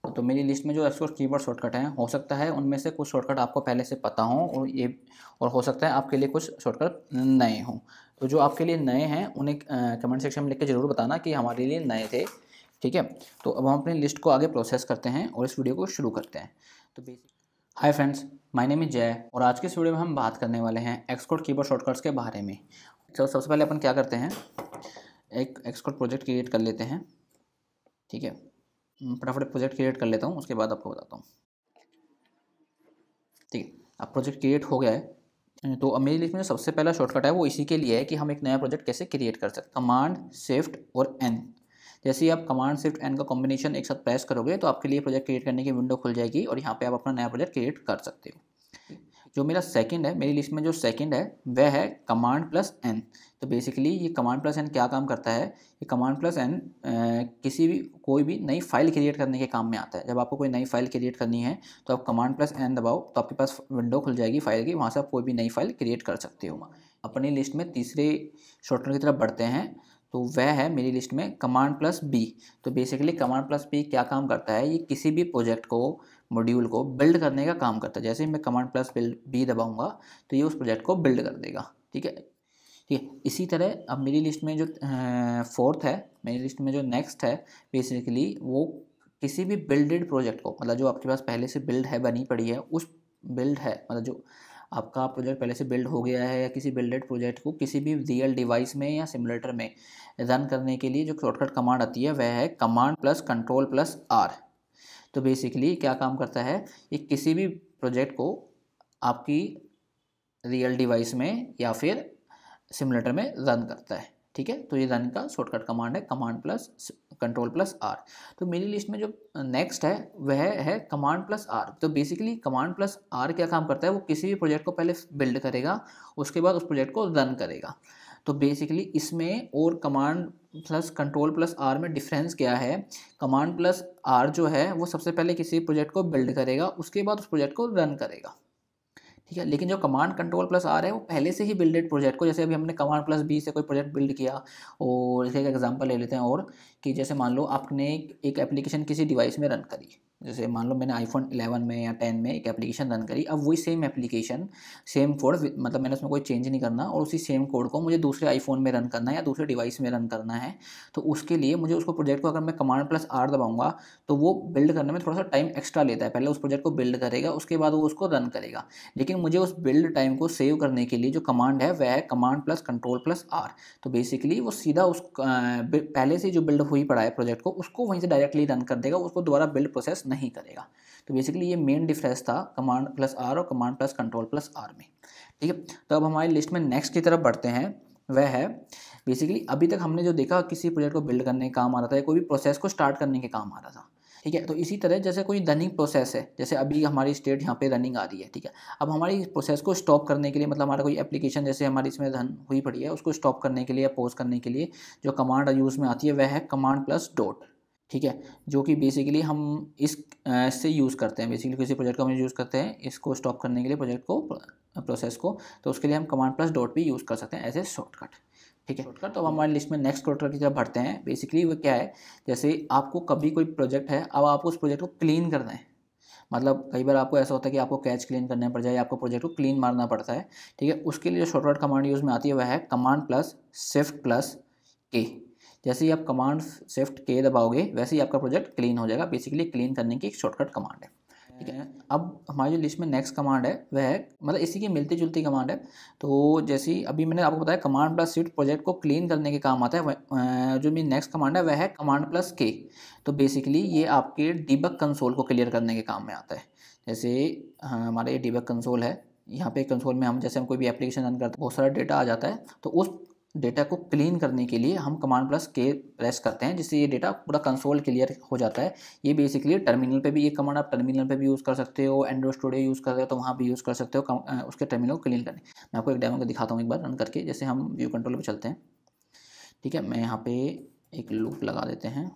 तो मेरी लिस्ट में जो एक्सकोर्ट कीवर्ड शॉर्टकट हैं, हो सकता है उनमें से कुछ शॉर्टकट आपको पहले से पता हो और हो सकता है आपके लिए कुछ शॉर्टकट नए हों। तो जो आपके लिए नए हैं उन्हें कमेंट सेक्शन में लिख के ज़रूर बताना कि हमारे लिए नए थे। ठीक है, तो अब हम अपनी लिस्ट को आगे प्रोसेस करते हैं और इस वीडियो को शुरू करते हैं। तो basic hi friends, my name is जय और आज के इस वीडियो में हम बात करने वाले हैं एक्सकोर्ट कीवर्ड शॉर्टकट्स के बारे में। तो सबसे पहले अपन क्या करते हैं, एक एक्सकोर्ट प्रोजेक्ट क्रिएट कर लेते हैं। ठीक है, फटाफट प्रोजेक्ट क्रिएट कर लेता हूँ, उसके बाद आपको बताता हूँ। ठीक है, अब प्रोजेक्ट क्रिएट हो गया है। तो अब मेरी लिस्ट में जो सबसे पहला शॉर्टकट है वो इसी के लिए है कि हम एक नया प्रोजेक्ट कैसे क्रिएट कर सकते हैं। कमांड शिफ्ट और एन, जैसे ही आप कमांड शिफ्ट एन का कॉम्बिनेशन एक साथ प्रेस करोगे तो आपके लिए प्रोजेक्ट क्रिएट करने की विंडो खुल जाएगी और यहाँ पे आप अपना नया प्रोजेक्ट क्रिएट कर सकते हो। जो मेरा सेकंड है, मेरी लिस्ट में जो सेकंड है वह है कमांड प्लस एन। तो बेसिकली ये कमांड प्लस एन क्या काम करता है, ये कमांड प्लस एन किसी भी कोई भी नई फाइल क्रिएट करने के काम में आता है। जब आपको कोई नई फाइल क्रिएट करनी है तो आप कमांड प्लस एन दबाओ तो आपके पास विंडो खुल जाएगी फाइल की, वहाँ से आप कोई भी नई फाइल क्रिएट कर सकते हो। अपनी लिस्ट में तीसरे शॉर्टकट की तरफ बढ़ते हैं, तो वह है मेरी लिस्ट में कमांड प्लस बी। तो बेसिकली कमांड प्लस बी क्या काम करता है, ये किसी भी प्रोजेक्ट को, मॉड्यूल को बिल्ड करने का काम करता है। जैसे ही मैं कमांड प्लस बिल्ड बी दबाऊंगा तो ये उस प्रोजेक्ट को बिल्ड कर देगा। ठीक है, ठीक है। इसी तरह अब मेरी लिस्ट में जो फोर्थ है, मेरी लिस्ट में जो नेक्स्ट है, बेसिकली वो किसी भी बिल्डेड प्रोजेक्ट को, मतलब जो आपके पास पहले से बिल्ड है, बनी पड़ी है, उस बिल्ड है, मतलब जो आपका प्रोजेक्ट पहले से बिल्ड हो गया है या किसी बिल्डेड प्रोजेक्ट को किसी भी रियल डिवाइस में या सिमुलेटर में रन करने के लिए जो शॉर्टकट कमांड आती है वह है command plus control plus R. तो बेसिकली क्या काम करता है, ये किसी भी प्रोजेक्ट को आपकी रियल डिवाइस में या फिर सिमुलेटर में रन करता है। ठीक है, तो ये रन का शॉर्टकट कमांड है command plus control plus R. तो मेरी लिस्ट में जो नेक्स्ट है वह है कमांड प्लस आर। तो बेसिकली कमांड प्लस आर क्या काम करता है, वो किसी भी प्रोजेक्ट को पहले बिल्ड करेगा, उसके बाद उस प्रोजेक्ट को रन करेगा। तो बेसिकली इसमें और command plus control plus R में डिफरेंस क्या है, कमांड प्लस आर जो है वो सबसे पहले किसी प्रोजेक्ट को बिल्ड करेगा, उसके बाद उस प्रोजेक्ट को रन करेगा। ठीक है, लेकिन जो कमांड कंट्रोल प्लस आर है वो पहले से ही बिल्डेड प्रोजेक्ट को, जैसे अभी हमने कमांड प्लस बी से कोई प्रोजेक्ट बिल्ड किया, और इसका एक एग्जांपल ले लेते हैं, और कि जैसे मान लो आपने एक एप्लीकेशन किसी डिवाइस में रन करी, जैसे मान लो मैंने आईफोन 11 में या 10 में एक एप्लीकेशन रन करी। अब वही सेम एप्लीकेशन, सेम कोड, मतलब मैंने उसमें कोई चेंज नहीं करना, और उसी सेम कोड को मुझे दूसरे आईफोन में रन करना है या दूसरे डिवाइस में रन करना है। तो उसके लिए मुझे उसको प्रोजेक्ट को अगर मैं कमांड प्लस आर दबाऊंगा तो वो बिल्ड करने में थोड़ा सा टाइम एक्स्ट्रा लेता है। पहले उस प्रोजेक्ट को बिल्ड करेगा, उसके बाद वो उसको रन करेगा। लेकिन मुझे उस बिल्ड टाइम को सेव करने के लिए जो कमांड है वह है command plus control plus R. तो बेसिकली वो सीधा उस पहले से जो बिल्ड हुई पड़ा है प्रोजेक्ट को, उसको वहीं से डायरेक्टली रन कर देगा, उसको दोबारा बिल्ड प्रोसेस नहीं करेगा। तो बेसिकली ये मेन डिफरेंस था कमांड प्लस आर और command plus control plus R में। ठीक है, तो अब हमारी लिस्ट में नेक्स्ट की तरफ बढ़ते हैं। वह है बेसिकली अभी तक हमने जो देखा, किसी प्रोजेक्ट को बिल्ड करने का काम आ रहा था या कोई भी प्रोसेस को स्टार्ट करने के काम आ रहा था। ठीक है, तो इसी तरह जैसे कोई रनिंग प्रोसेस है, जैसे अभी हमारी स्टेट यहाँ पे रनिंग आ रही है। ठीक है, अब हमारी इस प्रोसेस को स्टॉप करने के लिए, मतलब हमारा कोई एप्लीकेशन जैसे हमारी इसमें रन हुई पड़ी है, उसको स्टॉप करने के लिए या पॉज करने के लिए जो कमांड यूज़ में आती है वह है कमांड प्लस डॉट। ठीक है, जो कि बेसिकली हम इससे यूज़ करते हैं, बेसिकली किसी प्रोजेक्ट को हम यूज़ करते हैं इसको स्टॉप करने के लिए, प्रोजेक्ट को, प्रोसेस को, तो उसके लिए हम कमांड प्लस डॉट भी यूज़ कर सकते हैं एज ए शॉर्टकट। ठीक है, शॉर्टकट। तो अब हमारी लिस्ट में नेक्स्ट शॉर्टकट की तरफ बढ़ते हैं। बेसिकली वो क्या है, जैसे आपको कभी कोई प्रोजेक्ट है, अब आपको उस प्रोजेक्ट को क्लीन करना है, मतलब कई बार आपको ऐसा होता है कि आपको कैच क्लीन करना पड़ जाए, आपको प्रोजेक्ट को क्लीन मारना पड़ता है। ठीक है, उसके लिए जो शॉर्टकट कमांड यूज़ में आती है वह है कमांड प्लस शिफ्ट प्लस के। जैसे ही आप कमांड शिफ्ट के दबाओगे वैसे ही आपका प्रोजेक्ट क्लीन हो जाएगा। बेसिकली क्लीन करने की एक शॉर्टकट कमांड है। ठीक है, अब हमारी जो लिस्ट में नेक्स्ट कमांड है वह है, मतलब इसी की मिलती जुलती कमांड है। तो जैसे अभी मैंने आपको बताया कमांड प्लस शिफ्ट प्रोजेक्ट को क्लीन करने के काम आता है, जो मेरी नेक्स्ट कमांड है वह है कमांड प्लस के। तो बेसिकली ये आपके डिबग कंसोल को क्लियर करने के काम में आता है। जैसे हमारा ये डिबग कंसोल है, यहाँ पे कंसोल में हम जैसे हम कोई भी एप्लीकेशन रन करते हैं, बहुत सारा डेटा आ जाता है, तो उस डेटा को क्लीन करने के लिए हम कमांड प्लस के प्रेस करते हैं, जिससे ये डेटा पूरा कंसोल क्लियर हो जाता है। ये बेसिकली टर्मिनल पे भी, ये कमांड आप टर्मिनल पे भी यूज़ कर सकते हो, एंड्रॉइड स्टूडियो यूज़ कर रहे हो तो वहाँ भी यूज़ कर सकते हो, उसके टर्मिनल को क्लीन करने। मैं आपको एक डेमो को दिखाता हूँ एक बार रन करके। जैसे हम व्यू कंट्रोल पे चलते हैं। ठीक है, मैं यहाँ पे एक लूप लगा देते हैं।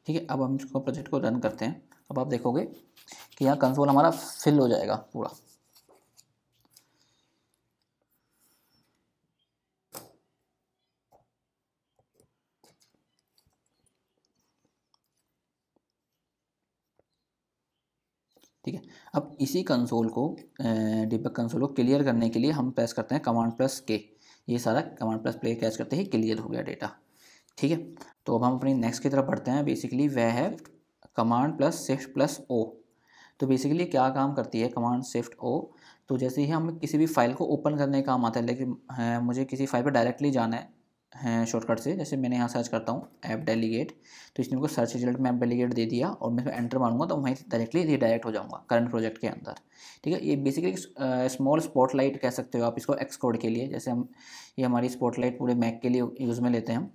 ठीक है, अब हम इसको प्रोजेक्ट को रन करते हैं। अब आप देखोगे कि यहाँ कंसोल हमारा फिल हो जाएगा पूरा। ठीक है, अब इसी कंसोल को डिबग कंसोल को क्लियर करने के लिए हम प्रेस करते हैं कमांड प्लस के। ये सारा कमांड प्लस प्ले कैच करते ही क्लियर हो गया डेटा। ठीक है, तो अब हम अपनी नेक्स्ट की तरफ बढ़ते हैं। बेसिकली वह है command plus shift plus O. तो बेसिकली क्या काम करती है कमांड शिफ्ट ओ, तो जैसे ही हम किसी भी फाइल को ओपन करने का काम आता है, लेकिन मुझे किसी फाइल पर डायरेक्टली जाना है शॉर्टकट से, जैसे मैंने यहाँ सर्च करता हूँ ऐप डेलीगेट, तो इसने मेरे को सर्च रिजल्ट में ऐप डेलीगेट दे दिया और मैं एंटर मारूंगा तो वहीं डायरेक्टली रिडायरेक्ट हो जाऊँगा करंट प्रोजेक्ट के अंदर। ठीक है, ये बेसिकली स्मॉल स्पॉटलाइट कह सकते हो आप इसको एक्सकोड के लिए। जैसे हम ये हमारी स्पॉटलाइट पूरे मैक के लिए यूज़ में लेते हैं हम,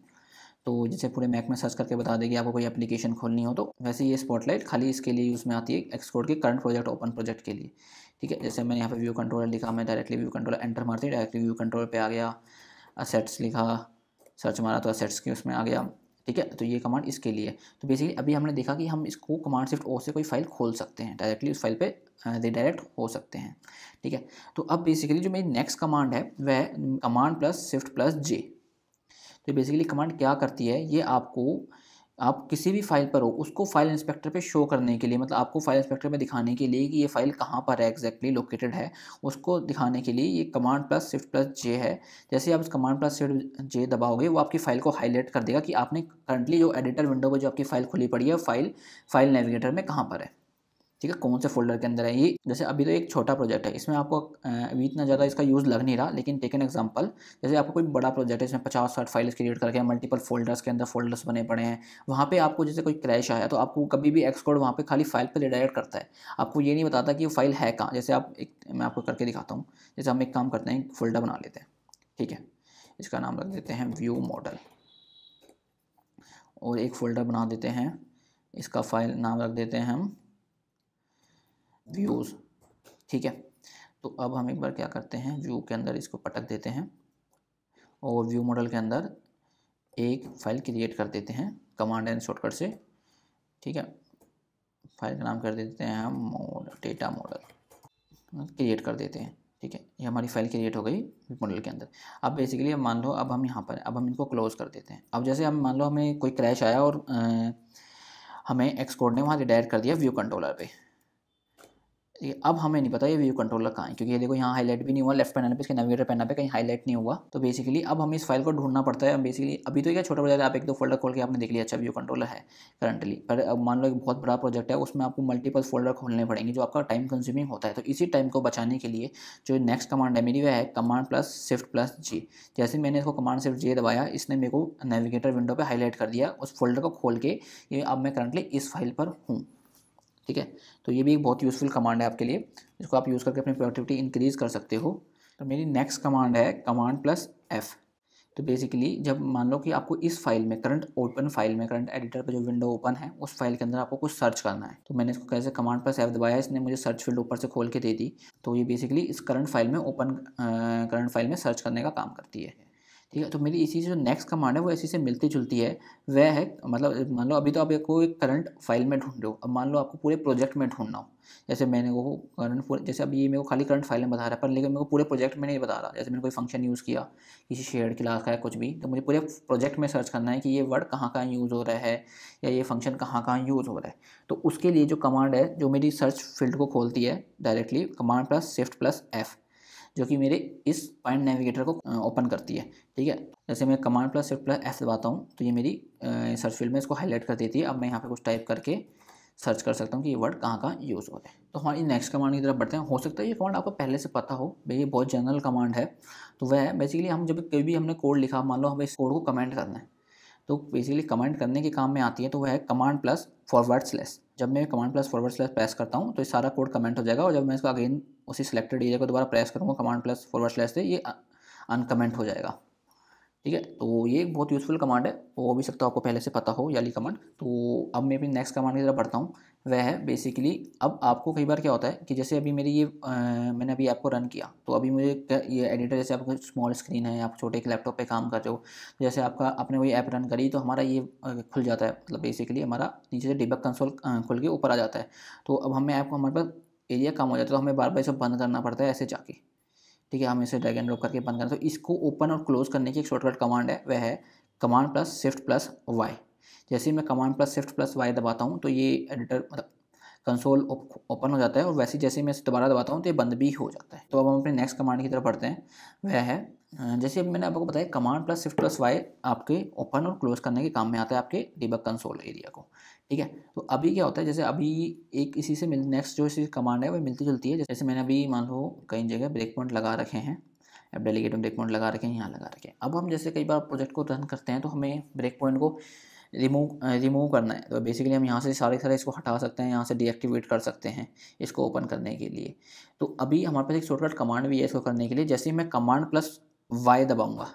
तो जैसे पूरे मैक में सर्च करके बता देगी आपको कोई एप्लीकेशन खोलनी हो, तो वैसे ये स्पॉटलाइट खाली इसके लिए यूज़ में आती है एक्सकोड के करंट प्रोजेक्ट ओपन प्रोजेक्ट के लिए। ठीक है, जैसे मैंने यहाँ पे व्यू कंट्रोलर लिखा, मैं डायरेक्टली व्यू कंट्रोलर एंटर मारती डायरेक्टली व्यू कंट्रोलर पे आ गया। असेट्स लिखा, सर्च मारा तो असेट्स के उसमें आ गया। ठीक है, तो ये कमांड इसके लिए। तो बेसिकली अभी हमने देखा कि हम इसको कमांड शिफ्ट ओ से कोई फाइल खोल सकते हैं, डायरेक्टली उस फाइल पे रिडायरेक्ट हो सकते हैं। ठीक है, तो अब बेसिकली जो मेरी नेक्स्ट कमांड है वह कमांड प्लस शिफ्ट प्लस जे। तो बेसिकली कमांड क्या करती है, ये आपको आप किसी भी फाइल पर हो उसको फाइल इंस्पेक्टर पे शो करने के लिए, मतलब आपको फाइल इंस्पेक्टर में दिखाने के लिए कि ये फाइल कहाँ पर है एग्जैक्टली लोकेटेड है, उसको दिखाने के लिए ये कमांड प्लस शिफ्ट प्लस जे है। जैसे आप कमांड प्लस शिफ्ट जे दबाओगे वो आपकी फाइल को हाईलाइट कर देगा कि आपने करंटली जो एडिटर विंडो पर जो आपकी फाइल खुली पड़ी है फाइल नेविगेटर में कहाँ पर है। ठीक है, कौन से फोल्डर के अंदर है ये। जैसे अभी तो एक छोटा प्रोजेक्ट है, इसमें आपको अभी इतना ज़्यादा इसका यूज़ लग नहीं रहा, लेकिन टेक एन एग्जांपल, जैसे आपको कोई बड़ा प्रोजेक्ट है इसमें 50-60 फाइल्स क्रिएट करके मल्टीपल फोल्डर्स के अंदर फोल्डर्स बने पड़े हैं, वहाँ पे आपको जैसे कोई क्रैश आया तो आपको कभी भी एक्सकोड वहाँ पे खाली फाइल पे रिडायरेक्ट करता है, आपको ये नहीं बताता कि वो फाइल है कहाँ। जैसे आप मैं आपको करके दिखाता हूँ। जैसे हम एक काम करते हैं, एक फोल्डर बना लेते हैं। ठीक है, इसका नाम रख देते हैं व्यू मॉडल, और एक फ़ोल्डर बना देते हैं, इसका फाइल नाम रख देते हैं हम व्यूज़। ठीक है, तो अब हम एक बार क्या करते हैं, व्यू के अंदर इसको पटक देते हैं और व्यू मॉडल के अंदर एक फ़ाइल क्रिएट कर देते हैं कमांड एंड शॉर्टकट से। ठीक है, फाइल का नाम कर देते हैं हम डेटा मॉडल, क्रिएट कर देते हैं। ठीक है, ये हमारी फाइल क्रिएट हो गई व्यू मॉडल के अंदर। अब बेसिकली अब मान लो अब हम यहाँ पर, अब हम इनको क्लोज कर देते हैं। अब जैसे हम मान लो हमें कोई क्रैश आया और हमें एक्सकोड ने वहाँ रिडायरेक्ट कर दिया व्यू कंट्रोलर पे। अब हमें नहीं पता ये व्यू कंट्रोलर कहाँ है, क्योंकि ये देखो यहाँ हाईलाइट भी नहीं हुआ, लेफ्ट पैनल पे इसके नेविगेटर पैनल पे कहीं हाईलाइट नहीं हुआ। तो बेसिकली अब हमें इस फाइल को ढूंढना पड़ता है। बेसिकली अभी तो क्या छोटा प्रोजेक्ट है, आप एक दो फोल्डर खोल के आपने देख लिया अच्छा व्यू कंट्रोलर है करंटली, पर अब मान लो एक बहुत बड़ा प्रोजेक्ट है, उसमें आपको मल्टीपल फोल्डर खोलने पड़ेंगे जो आपका टाइम कंज्यूमिंग होता है। तो इसी टाइम को बचाने के लिए जो नेक्स्ट कमांड है मेरी वह है कमांड प्लस शिफ्ट प्लस जी। जैसे मैंने इसको कमांड शिफ्ट जे दबाया, इसने मेरे को नेविगेटर विंडो पर हाईलाइट कर दिया उस फोल्डर को खोल के, ये अब मैं करंटली इस फाइल पर हूँ। ठीक है, तो ये भी एक बहुत यूज़फुल कमांड है आपके लिए, जिसको आप यूज़ करके अपनी प्रोडक्टिविटी इंक्रीज़ कर सकते हो। तो मेरी नेक्स्ट कमांड है कमांड प्लस एफ़। तो बेसिकली जब मान लो कि आपको इस फाइल में करंट ओपन फाइल में करंट एडिटर पर जो विंडो ओपन है उस फाइल के अंदर आपको कुछ सर्च करना है, तो मैंने इसको कैसे कमांड प्लस एफ दबाया, इसने मुझे सर्च फील्ड ऊपर से खोल के दे दी। तो ये बेसिकली इस करंट फाइल में करंट फाइल में सर्च करने का काम करती है। ठीक है, तो मेरी इसी से जो नेक्स्ट कमांड है वो इसी से मिलती जुलती है। वह है मतलब मान लो अभी तो आप को एक करंट फाइल में ढूंढ रहे हो, अब मान लो आपको पूरे प्रोजेक्ट में ढूंढना हो। जैसे मैंने वो करंट जैसे अभी ये मेरे को खाली करंट फाइल में बता रहा है, पर लेकिन मेरे को पूरे प्रोजेक्ट में नहीं बता रहा। जैसे मैंने कोई फंक्शन यूज़ किया किसी शेयर्ड क्लास का है कुछ भी, तो मुझे पूरे प्रोजेक्ट में सर्च करना है कि ये वर्ड कहाँ कहाँ यूज़ हो रहा है या ये फंक्शन कहाँ कहाँ यूज़ हो रहा है। तो उसके लिए जो कमांड है जो मेरी सर्च फील्ड को खोलती है directly, command plus shift plus F, जो कि मेरे इस पॉइंट नेविगेटर को ओपन करती है। ठीक है, जैसे मैं command plus shift plus F दबाता हूँ तो ये मेरी सर्च फील्ड में इसको हाईलाइट कर देती है। अब मैं यहाँ पे कुछ टाइप करके सर्च कर सकता हूँ कि ये वर्ड कहाँ कहाँ यूज़ हो रहे हैं। तो हमारी नेक्स्ट कमांड की तरफ बढ़ते हैं। हो सकता है ये कमांड आपको पहले से पता हो, भाई ये बहुत जनरल कमांड है। तो वह बेसिकली हम जब कभी भी हमने कोड लिखा, मान लो हमें इस कोड को कमेंट करना है, तो बेसिकली कमेंट करने के काम में आती है। तो वह है कमांड प्लस फॉरवर्ड स्लैश। जब मैं command plus forward slash press करता हूँ तो ये सारा कोड कमेंट हो जाएगा, और जब मैं इसको अगेन उसी सिलेक्टेड एरिया को दोबारा प्रेस करूँगा कमांड प्लस फॉरवर्ड स्लैश से, ये अनकमेंट हो जाएगा। ठीक है। तो ये एक बहुत यूज़फुल कमांड है, वो भी सकता है आपको पहले से पता हो याली कमांड। तो अब मैं अपनी नेक्स्ट कमांड की तरफ बढ़ता हूँ। वह है बेसिकली, अब आपको कई बार क्या होता है कि जैसे अभी मेरी ये मैंने अभी ऐप को रन किया, तो अभी मुझे ये एडिटर, जैसे आपका स्मॉल स्क्रीन है, आप छोटे एक लैपटॉप पे काम कर रहे हो, जैसे आपका आपने वही ऐप रन करी तो हमारा ये खुल जाता है, मतलब बेसिकली हमारा नीचे से डिबग कंसोल खुल के ऊपर आ जाता है। तो अब हमें ऐप को, हमारे पास एरिया कम हो जाता है, तो हमें बार बार इसे बंद करना पड़ता है ऐसे जाके। ठीक है, हम इसे ड्रैग एंड ड्रॉप करके बंद करना। तो इसको ओपन और क्लोज करने की एक शॉर्टकट कमांड है, वह है command plus shift plus Y. जैसे ही मैं command plus shift plus Y दबाता हूँ तो ये एडिटर मतलब कंसोल ओपन हो जाता है, और वैसे जैसे ही मैं इसे दोबारा दबाता हूँ तो ये बंद भी हो जाता है। तो अब हम अपने नेक्स्ट कमांड की तरफ बढ़ते हैं। वह है जैसे अब मैंने आपको बताया command plus shift plus Y आपके ओपन और क्लोज करने के काम में आता है आपके डिबग कंसोल एरिया को। ठीक है, तो अभी क्या होता है, जैसे अभी एक इसी से नेक्स्ट जो इसी कमांड है वो मिलती जुलती है। जैसे मैंने अभी मान लो कई जगह ब्रेक पॉइंट लगा रखे हैं, अब डेलीगेट में ब्रेक पॉइंट लगा रखे हैं, यहाँ लगा रखे हैं। अब हम जैसे कई बार प्रोजेक्ट को रन करते हैं तो हमें ब्रेक पॉइंट को रिमूव करना है। तो बेसिकली हम यहाँ से सारे इसको हटा सकते हैं, यहाँ से डीएक्टिवेट कर सकते हैं इसको ओपन करने के लिए। तो अभी हमारे पास एक शॉर्टकट कमांड भी है इसको करने के लिए। जैसे ही मैं कमांड प्लस वाई दबाऊंगा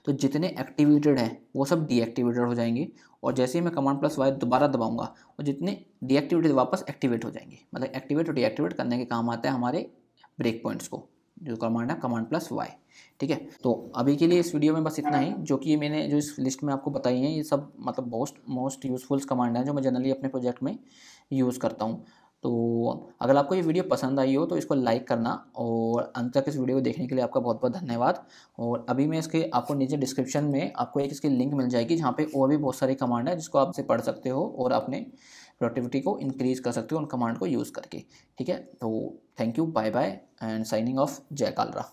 तो जितने एक्टिवेटेड हैं वो सब डीएक्टिवेटेड हो जाएंगे, और जैसे ही मैं कमांड प्लस वाई दोबारा दबाऊंगा और जितने डीएक्टिवेटेड वापस एक्टिवेट हो जाएंगे। मतलब एक्टिवेट और डीएक्टिवेट करने के काम आता है हमारे ब्रेक पॉइंट्स को, जो कमांड है कमांड प्लस वाई। ठीक है, तो अभी के लिए इस वीडियो में बस इतना ही। जो कि मैंने जो इस लिस्ट में आपको बताई हैं ये सब मतलब मोस्ट यूज़फुल कमांड हैं जो मैं जनरली अपने प्रोजेक्ट में यूज़ करता हूँ। तो अगर आपको ये वीडियो पसंद आई हो तो इसको लाइक करना, और अंत तक इस वीडियो को देखने के लिए आपका बहुत बहुत धन्यवाद। और अभी मैं इसके आपको नीचे डिस्क्रिप्शन में आपको एक इसकी लिंक मिल जाएगी जहाँ पे और भी बहुत सारी कमांड है जिसको आप से पढ़ सकते हो और अपने प्रोडक्टिविटी को इंक्रीज़ कर सकते हो उन कमांड को यूज़ करके। ठीक है, तो thank you, bye bye and signing off, Jai Kalra.